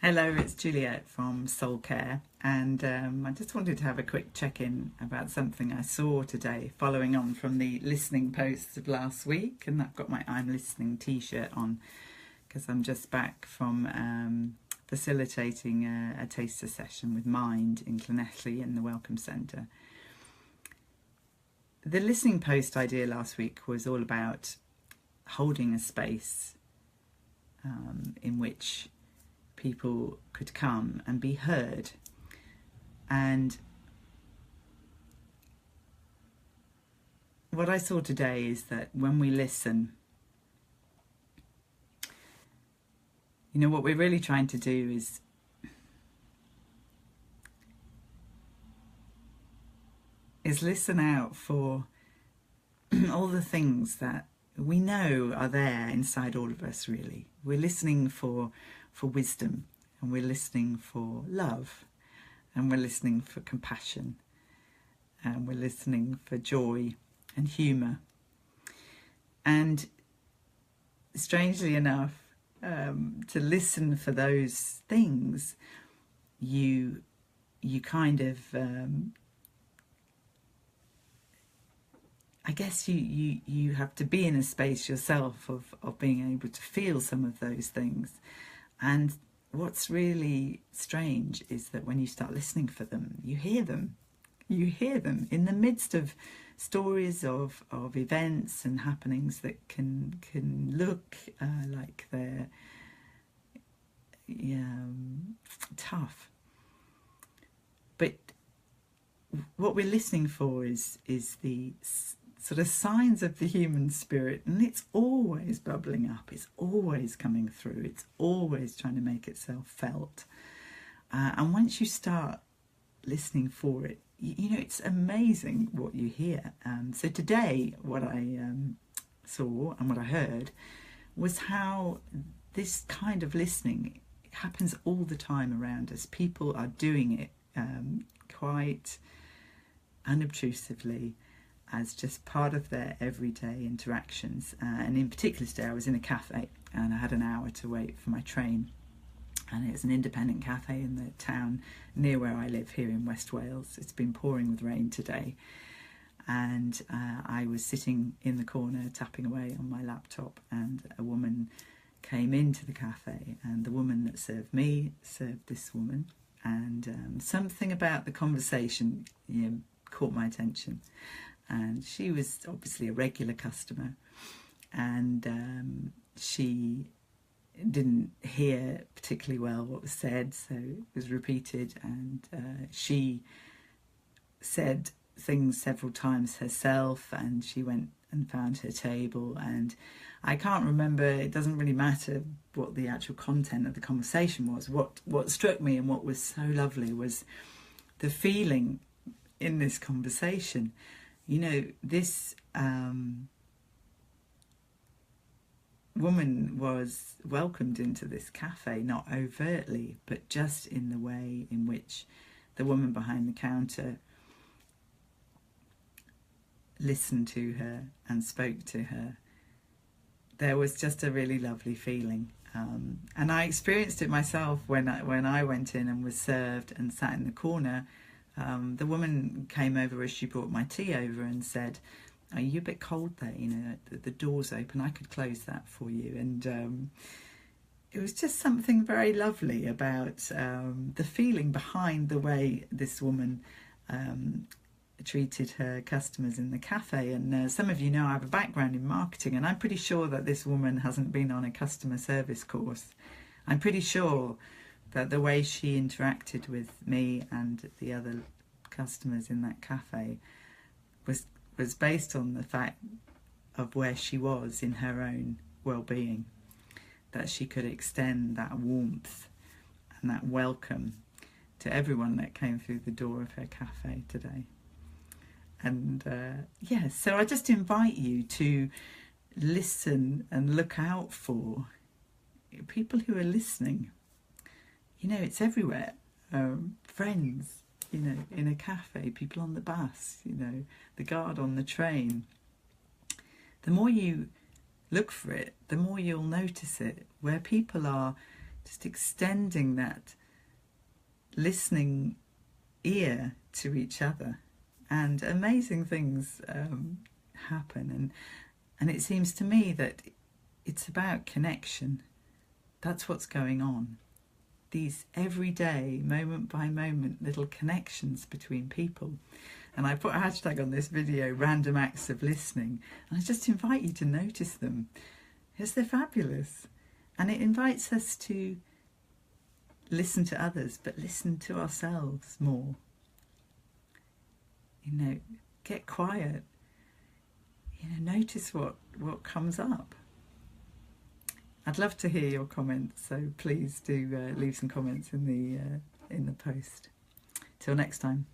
Hello, it's Juliet from Soul Care, and I just wanted to have a quick check-in about something I saw today, following on from the listening posts of last week. And I've got my I'm Listening t-shirt on because I'm just back from facilitating a taster session with Mind in Llanelli in the Welcome Centre. The listening post idea last week was all about holding a space in which people could come and be heard. And what I saw today is that when we listen, what we're really trying to do is listen out for all the things that we know are there inside all of us. Really, we're listening for wisdom, and we're listening for love, and we're listening for compassion, and we're listening for joy and humour. And strangely enough, to listen for those things, you kind of I guess you have to be in a space yourself of being able to feel some of those things. And what's really strange is that when you start listening for them, you hear them. You hear them in the midst of stories of events and happenings that can look like they're tough. But what we're listening for is the sort of signs of the human spirit, and it's always bubbling up, it's always coming through, it's always trying to make itself felt. And once you start listening for it, it's amazing what you hear. So today, what I saw and what I heard was how this kind of listening happens all the time around us. People are doing it quite unobtrusively, as just part of their everyday interactions. And in particular today I was in a cafe and I had an hour to wait for my train, and it's an independent cafe in the town near where I live here in West Wales. It's been pouring with rain today, and I was sitting in the corner tapping away on my laptop, and a woman came into the cafe, and the woman that served me served this woman, and something about the conversation caught my attention. And she was obviously a regular customer, and she didn't hear particularly well what was said, so it was repeated, and she said things several times herself, and she went and found her table. And I can't remember, it doesn't really matter what the actual content of the conversation was. What struck me and what was so lovely was the feeling in this conversation. This woman was welcomed into this cafe, not overtly, but just in the way in which the woman behind the counter listened to her and spoke to her. There was just a really lovely feeling. And I experienced it myself when I went in and was served and sat in the corner. The woman came over as she brought my tea over and said, "Are you a bit cold there? The door's open, I could close that for you." And it was just something very lovely about the feeling behind the way this woman treated her customers in the cafe. And some of you know I have a background in marketing, and I'm pretty sure that this woman hasn't been on a customer service course. I'm pretty sure that the way she interacted with me and the other customers in that cafe was based on the fact of where she was in her own well-being, that she could extend that warmth and that welcome to everyone that came through the door of her cafe today. And so I just invite you to listen and look out for people who are listening. It's everywhere. Friends, in a cafe, people on the bus, the guard on the train. The more you look for it, the more you'll notice it, where people are just extending that listening ear to each other, and amazing things happen. And it seems to me that it's about connection. That's what's going on. These everyday, moment by moment, little connections between people. And I put a hashtag on this video, random acts of listening. And I just invite you to notice them, because they're fabulous. And it invites us to listen to others, but listen to ourselves more. You know, get quiet. You know, notice what comes up. I'd love to hear your comments, so please do leave some comments in the post. Till next time.